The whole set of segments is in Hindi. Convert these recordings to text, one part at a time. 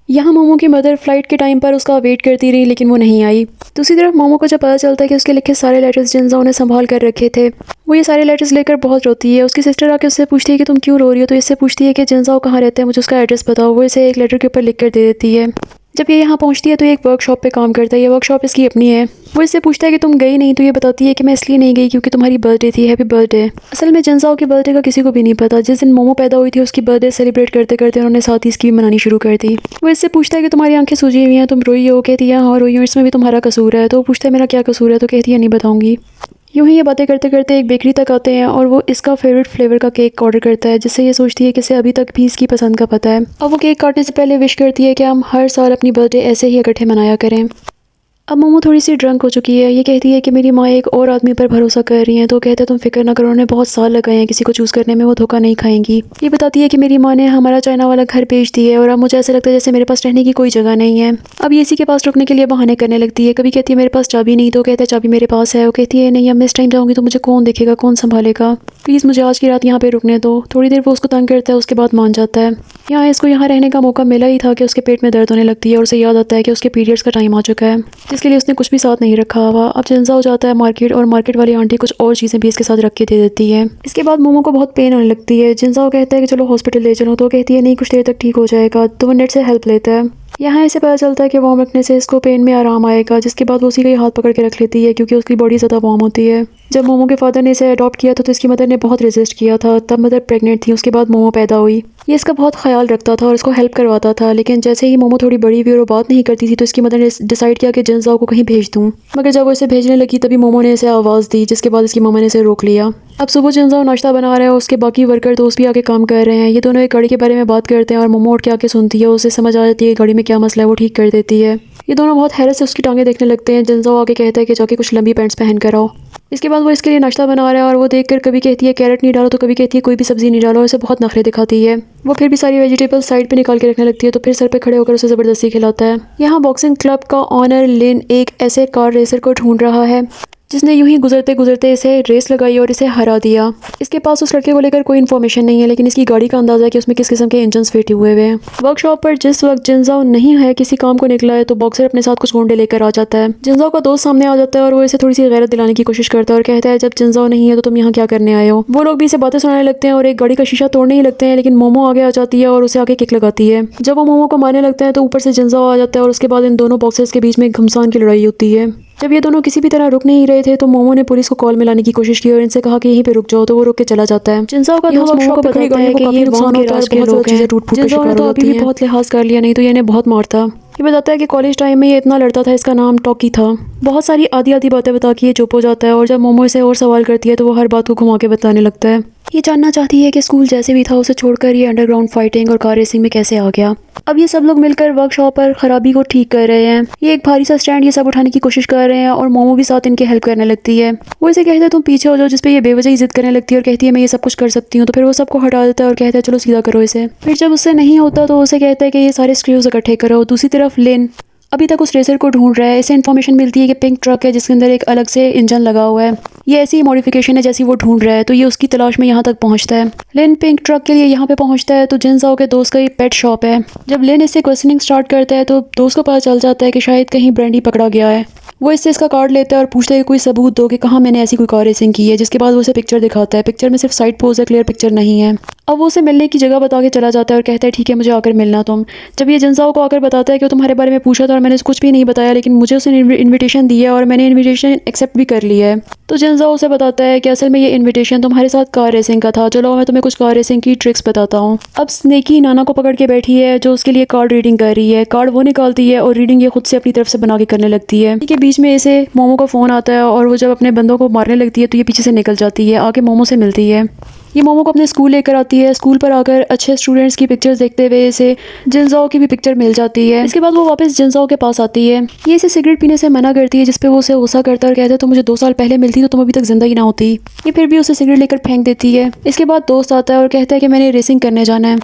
यहाँ मोमो की मदर फ्लाइट के टाइम पर उसका वेट करती रही लेकिन वो नहीं आई। दूसरी तरफ मोमो को जब पता चलता है कि उसके लिखे सारे लेटर्स जिनजाओ ने संभाल कर रखे थे, वो ये सारे लेटर्स लेकर बहुत रोती है। उसकी सिस्टर आके उससे पूछती है कि तुम क्यों रो रही हो, तो इससे पूछती है कि जिनजाओ कहाँ रहता है, मुझे उसका एड्रेस बताओ। वो इसे एक लेटर के ऊपर लिख कर दे देती है। जब ये यहाँ पहुँचती है तो एक वर्कशॉप पे काम करता है। ये वर्कशॉप इसकी अपनी है। वो इससे पूछता है कि तुम गई नहीं, तो ये बताती है कि मैं इसलिए नहीं गई क्योंकि तुम्हारी बर्थडे थी, हैप्पी बर्थडे। असल में जिनजाओ की बर्थडे का किसी को भी नहीं पता। जिस दिन मोमो पैदा हुई थी उसकी बर्थडे सेलिब्रेट करते करते उन्होंने साथ ही इसकी भी मनानी शुरू कर दी। वो इससे पूछता है कि तुम्हारी आंखें सूजी हुई हैं, तुम रोई हो। कहती है हाँ रोई हूँ, इसमें भी तुम्हारा कसूर है। तो वो पूछता है मेरा क्या कसूर है, तो कहती है नहीं बताऊंगी। यूँ ही ये बातें करते करते एक बेकरी तक आते हैं और वो इसका फेवरेट फ्लेवर का केक ऑर्डर करता है, जिससे ये सोचती है कि इसे अभी तक भी इसकी पसंद का पता है। अब वो केक काटने से पहले विश करती है कि हम हर साल अपनी बर्थडे ऐसे ही इकट्ठे मनाया करें। अब मोमो थोड़ी सी ड्रंक हो चुकी है। ये कहती है कि मेरी माँ एक और आदमी पर भरोसा कर रही हैं, तो कहते हैं तुम फिक्र ना करो, उन्होंने बहुत साल लगाए हैं किसी को चूज़ करने में, वो धोखा नहीं खाएंगी। ये बताती है कि मेरी माँ ने हमारा चाइना वाला घर बेच दिया है और अब मुझे ऐसा लगता है जैसे मेरे पास रहने की कोई जगह नहीं है। अब ये इसी के पास रुकने के लिए बहाने करने लगती है। कभी कहती है मेरे पास चाबी नहीं, तो कहता है चाबी मेरे पास है। वो कहती है नहीं, अब मैं इस टाइम जाऊँगी तो मुझे कौन देखेगा, कौन संभालेगा, प्लीज़ मुझे आज की रात यहाँ पे रुकने दो। थोड़ी देर वो उसको तंग करता है, उसके बाद मान जाता है। यहाँ इसको यहाँ रहने का मौका मिला ही था कि उसके पेट में दर्द होने लगती है और उसे याद आता है कि उसके पीरियड्स का टाइम आ चुका है, जिसके लिए उसने कुछ भी साथ नहीं रखा हुआ। अब जिनजाओ जाता है मार्केट और मार्केट वाली आंटी कुछ और चीज़ें भी इसके साथ रख के दे देती है। इसके बाद मोमो को बहुत पेन होने लगती है। जिनजाओ कहता है कि चलो हॉस्पिटल ले चलो, तो कहती है नहीं कुछ देर तक ठीक हो जाएगा। तो वो नेट से हेल्प लेता है। यहाँ इसे पता चलता है कि वार्म रखने से इसको पेन में आराम आएगा, जिसके बाद वो उसी का ही हाथ पकड़ के रख लेती है क्योंकि उसकी बॉडी ज़्यादा वार्म होती है। जब मोमो के फादर ने इसे अडॉप्ट किया था तो इसकी मदर ने बहुत रेजिस्ट किया था। तब मदर प्रेग्नेंट थी, उसके बाद मोमो पैदा हुई। ये इसका बहुत ख्याल रखता था और इसको हेल्प करवाता था, लेकिन जैसे ही मोमो थोड़ी बड़ी हुई और वो बात नहीं करती थी तो इसकी मदर ने डिसाइड किया कि जिनजाओ को कहीं भेज दूँ। मगर जब वो इसे भेजने लगी तभी मोमो ने इसे आवाज़ दी, जिसके बाद इसकी मामा ने इसे रोक लिया। अब सुबह जिनजाओ नाश्ता बना रहा है और उसके बाकी वर्कर दोस्त भी आके काम कर रहे हैं। ये दोनों एक गाड़ी के बारे में बात करते हैं और मोमो उठ के आके सुनती है। उसे समझ आ जाती है गाड़ी में क्या मसला है, वो ठीक कर देती है। ये दोनों बहुत हैरत से उसकी टांगें देखने लगते हैं। जिनजाओ आके कहता है कि जाके कुछ लंबी पैंट्स पहन कर आओ। इसके बाद वो इसके लिए नाश्ता बना रहा है और वो देखकर कभी कहती है कैरेट नहीं डालो, तो कभी कहती है कोई भी सब्जी नहीं डालो। इसे बहुत नखरे दिखाती है। वो फिर भी सारी वेजिटेबल्स साइड पे निकाल के रखने लगती है, तो फिर सर पे खड़े होकर उसे ज़बरदस्ती खिलाता है। यहाँ बॉक्सिंग क्लब का ऑनर लिन एक ऐसे कार रेसर को ढूंढ रहा है जिसने यूं ही गुजरते गुजरते इसे रेस लगाई और इसे हरा दिया। इसके पास उस लड़के को लेकर कोई इन्फॉर्मेशन नहीं है, लेकिन इसकी गाड़ी का अंदाज़ा है कि उसमें किस किस्म के इंजन फिट हुए हुए हैं। वर्कशॉप पर जिस वक्त जिनजाओ नहीं है, किसी काम को निकला है, तो बॉक्सर अपने साथ कुछ गुंडे लेकर आ जाता है। जिनजाओ का दोस्त सामने आ जाता है और वो इसे थोड़ी सी गैरत दिलाने की कोशिश करता है और कहता है जब जिनजाओ नहीं है तो तुम यहाँ क्या करने आए हो। वो लोग भी इसे बातें सुनाने लगते हैं और एक गाड़ी का शीशा तोड़ने ही लगते हैं, लेकिन मोमो आगे आ जाती है और उसे आगे किक लगाती है। जब वो मोमो को मारने लगता है तो ऊपर से जिनजाओ आ जाता है और उसके बाद इन दोनों बॉक्सर्स के बीच में घमसान की लड़ाई होती है। जब ये दोनों किसी भी तरह रुक नहीं रहे थे तो मोमो ने पुलिस को कॉल मिलाने की कोशिश की और इनसे कहा कि यहीं पे रुक जाओ, तो वो रुक के चला जाता है। जिनजाओ का दोस्त मोमो को बताता है कि ये नुकसान होता है और बहुत लोग हैं। जिनजाओ ने तो अभी भी बहुत लिहाज कर लिया, नहीं तो ये इन्हें बहुत मारता। ये बताता है कि कॉलेज टाइम में ये इतना लड़ता था, इसका नाम टॉकी था। बहुत सारी आधी आधी बातें बता के ये चुप हो जाता है और जब मोमो इसे और सवाल करती है तो वो हर बात को घुमा के बताने लगता है। ये जानना चाहती है कि स्कूल जैसे भी था उसे छोड़कर ये अंडरग्राउंड फाइटिंग और कार रेसिंग में कैसे आ गया। अब ये सब लोग मिलकर वर्कशॉप पर खराबी को ठीक कर रहे हैं। ये एक भारी सा स्टैंड ये सब उठाने की कोशिश कर रहे हैं और मोमो भी साथ इनके हेल्प करने लगती है। वो इसे कहता है तुम पीछे हो जाओ, जिस पे ये बेवजह जिद करने लगती है और कहती है मैं ये सब कुछ कर सकती हूँ। तो फिर वो सबको हटा देता है और कहता है चलो सीधा करो इसे। फिर जब उससे नहीं होता तो उसे कहता है कि ये सारे स्क्रूज इकट्ठे करो। दूसरी तरफ लिन अभी तक उस रेसर को ढूंढ रहा है। इसे इन्फॉर्मेशन मिलती है कि पिंक ट्रक है जिसके अंदर एक अलग से इंजन लगा हुआ है। ये ऐसी मॉडिफिकेशन है जैसी वो ढूंढ रहा है, तो ये उसकी तलाश में यहाँ तक पहुँचता है। लिन पिंक ट्रक के लिए यहाँ पे पहुँचता है तो जिनजाओ के दोस्त का ये पेट शॉप है। जब लिन इससे क्वेश्चनिंग स्टार्ट करता है तो दोस्त को पता चल जाता है कि शायद कहीं ब्रांडी पकड़ा गया है। वो इससे इसका कार्ड लेता है और पूछता है कि कोई सबूत दो कि कहाँ मैंने ऐसी कोई कार रेसिंग की है, जिसके बाद वो उसे पिक्चर दिखाता है। पिक्चर में सिर्फ साइड पोज है, क्लियर पिक्चर नहीं है। अब वो उसे मिलने की जगह बता के चला जाता है और कहता है ठीक है मुझे आकर मिलना तुम। जब ये जिनजाओ को आकर बताता है कि वो तुम्हारे बारे में पूछा था और मैंने उसे कुछ भी नहीं बताया, लेकिन मुझे उसने इन्विटेशन दी है और मैंने इन्विटेशन एक्सेप्ट भी कर लिया है, तो जिनजाओ उसे बताता है कि असल में ये इन्विटेशन तुम्हारे साथ कार रेसिंग का था। चलो मैं तुम्हें कुछ कार रेसिंग की ट्रिक्स बताता हूँ। अब स्नेकी नाना को पकड़ के बैठी है जो उसके लिए कार्ड रीडिंग कर रही है। कार्ड वो निकालती है और रीडिंग ये खुद से अपनी तरफ से बना के करने लगती है। के बीच में इसे मोमो का फ़ोन आता है और वो जब अपने बंदों को मारने लगती है तो ये पीछे से निकल जाती है, आके मोमो से मिलती है। ये मोमो को अपने स्कूल लेकर आती है। स्कूल पर आकर अच्छे स्टूडेंट्स की पिक्चर्स देखते हुए इसे जिनजाओ की भी पिक्चर मिल जाती है। इसके बाद वो वापस जिनजाओ के पास आती है। ये इसे सिगरेट पीने से मना करती है, जिस पे वो उसे गुस्सा करता है और कहता है तो मुझे 2 साल पहले मिलती तो तुम अभी तक जिंदा ही ना होती। ये फिर भी उसे सिगरेट लेकर फेंक देती है। इसके बाद दोस्त आता है और कहता है कि मैंने रेसिंग करने जाना है।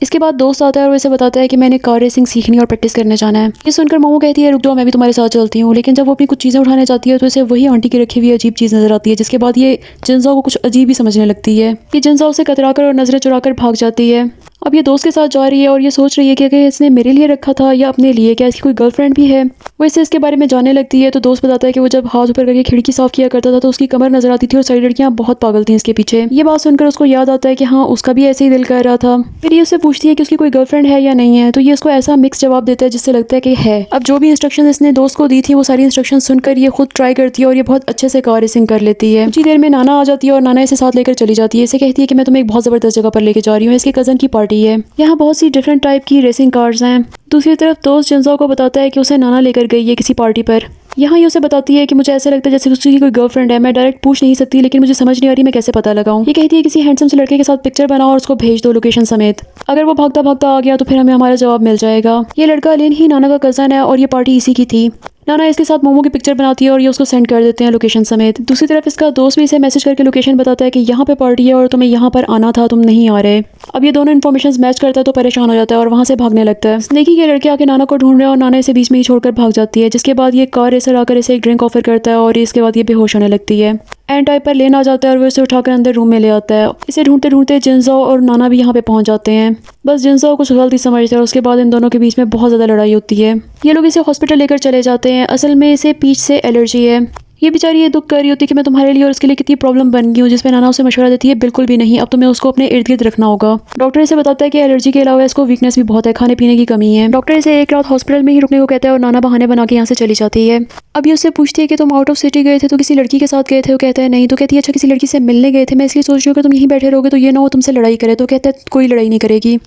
इसके बाद दोस्त आता है और उसे बताता है कि मैंने कार रेसिंग सीखनी और प्रैक्टिस करने जाना है। ये सुनकर मोमो कहती है रुक जाओ मैं भी तुम्हारे साथ चलती हूँ, लेकिन जब वो अपनी कुछ चीज़ें उठाने जाती है तो इसे वही आंटी की रखी हुई अजीब चीज़ नजर आती है, जिसके बाद ये जिनजाओ को कुछ अजीब ही समझने लगती है। कि जिनजाओ से कतरा कर और नजरें चुरा कर भाग जाती है। अब ये दोस्त के साथ जा रही है और ये सोच रही है कि अगर इसने मेरे लिए रखा था या अपने लिए, क्या इसकी कोई गर्लफ्रेंड भी है। वो इससे इसके बारे में जानने लगती है तो दोस्त बताता है कि वो जब हाथ ऊपर करके खिड़की साफ किया करता था तो उसकी कमर नजर आती थी और सारी लड़कियां बहुत पागल थी इसके पीछे। ये बात सुनकर उसको याद आता है कि हाँ, उसका भी ऐसे ही दिल कर रहा था। फिर ये उससे पूछती है कि उसकी कोई गर्लफ्रेंड है या नहीं है, तो ये उसको ऐसा मिक्स जवाब देता है जिससे लगता है कि है। अब जो भी इंस्ट्रक्शन इसने दोस्त को दी थी वो सारी इंस्ट्रक्शन सुनकर ये खुद ट्राई करती है और ये बहुत अच्छे से कार रेसिंग कर लेती है। कुछ ही देर में नाना आ जाती है और नाना इसे साथ लेकर चली जाती है। इसे कहती है कि मैं तुम्हें एक बहुत जबरदस्त जगह पर लेके जा रही हूँ, इसके कजन की पार्टी है, यहाँ बहुत सी डिफरेंट टाइप की रेसिंग कार्स हैं। दूसरी तरफ दोस्त जिनजाओ को बताता है कि उसे नाना लेकर गई है किसी पार्टी पर। यहाँ ये उसे बताती है कि मुझे ऐसा लगता है जैसे उसकी कोई गर्लफ्रेंड है। मैं डायरेक्ट पूछ नहीं सकती लेकिन मुझे समझ नहीं आ रही मैं कैसे पता लगाऊं। ये कहती है किसी हैंडसम से लड़के के साथ पिक्चर बनाओ और उसको भेज दो लोकेशन समेत। अगर वो भागता भागता आ गया तो फिर हमें हमारा जवाब मिल जाएगा। ये लड़का अलीन ही नाना का कज़न है और ये पार्टी इसी की थी। नाना इसके साथ मोमो की पिक्चर बनाती है और ये उसको सेंड कर देते हैं लोकेशन समेत। दूसरी तरफ इसका दोस्त भी इसे मैसेज करके लोकेशन बताता है कि यहाँ पे पार्टी है और तुम्हें यहाँ पर आना था, तुम नहीं आ रहे। अब ये दोनों इन्फॉर्मेशन मैच करता है तो परेशान हो जाता है और वहाँ से भागने लगता है। स्नेकी के लड़के आके नाना को ढूंढ रहे हैं और नाना इसे बीच में ही छोड़कर भाग जाती है, जिसके बाद ये कार रेसर आकर इसे एक ड्रिंक ऑफर करता है और इसके बाद ये बेहोश होने लगती है। एंड टाइप पर लेन आ जाता है और वो इसे उठाकर अंदर रूम में ले आता है। इसे ढूंढते ढूंढते जिनजाओ और नाना भी यहाँ पे पहुंच जाते हैं। बस जिनजाओ कुछ गलती समझते हैं और उसके बाद इन दोनों के बीच में बहुत ज़्यादा लड़ाई होती है। ये लोग इसे हॉस्पिटल लेकर चले जाते हैं। असल में इसे पीच से एलर्जी है। ये बेचारी ये दुख कर रही होती है कि मैं तुम्हारे लिए और उसके लिए कितनी प्रॉब्लम बन गई हूँ, जिसमें नाना उसे मशवरा देती है बिल्कुल भी नहीं, अब तुम्हें उसको अपने इर्द गिर्द रखना होगा। डॉक्टर इसे बताता है कि एलर्जी के अलावा इसको वीकनेस भी बहुत है, खाने पीने की कमी है। डॉक्टर इसे एक रात हॉस्पिटल में ही रुकने को कहता है और नाना बहाने बना के यहाँ से चली जाती है। अब ये उससे पूछती है कि तुम आउट ऑफ सिटी गए थे तो किसी लड़की के साथ गए थे? वो कहता है नहीं। तो कहती है अच्छा किसी लड़की से मिलने गए थे, मैं इसलिए सोच रही हूँ कि तुम यहीं बैठे रहोगे तो ये ना वो तुमसे लड़ाई करे। तो कहता है कोई लड़ाई नहीं करेगी,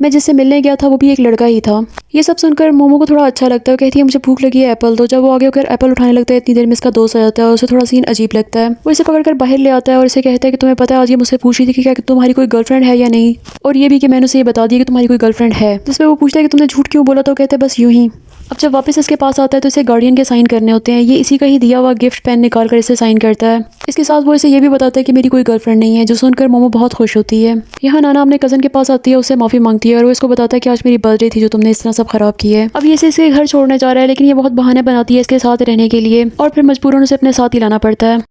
मैं जिससे मिलने गया था वो भी एक लड़का ही था। ये सब सुनकर मोमो को थोड़ा अच्छा लगता है। कहती है मुझे भूख लगी है एप्पल। तो जब वो आगे होकर एप्पल उठाने लगता है इतनी देर में इसका दोस्त आ जाता है और उसे थोड़ा सीन अजीब लगता है। वो इसे पकड़कर बाहर ले आता है और इसे कहता है कि तुम्हें पता है आज ये मुझसे पूछ रही थी कि क्या तुम्हारी कोई गर्लफ्रेंड है या नहीं, और ये भी कि मैंने उसे ये बता दिया कि तुम्हारी कोई गर्लफ्रेंड है। जिसमें वो पूछता है कि तुमने झूठ क्यों बोला? तो कहते हैं बस यूं ही। अब जब वापस इसके पास आता है तो इसे गार्डियन के साइन करने होते हैं। ये इसी का ही दिया हुआ गिफ्ट पेन निकाल कर इसे साइन करता है। इसके साथ वो इसे ये भी बताता है कि मेरी कोई गर्लफ्रेंड नहीं है, जो सुनकर मोमो बहुत खुश होती है। यहाँ नाना अपने कज़न के पास आती है, उससे माफ़ी मांगती है और वो इसको बताता है कि आज मेरी बर्थडे थी जो तुमने इस तरह सब खराब की है। अब ये इसे इसके घर छोड़ने जा रहा है लेकिन ये बहुत बहाने बनाती है इसके साथ रहने के लिए और फिर मजबूरन उसे अपने साथ ही लाना पड़ता है।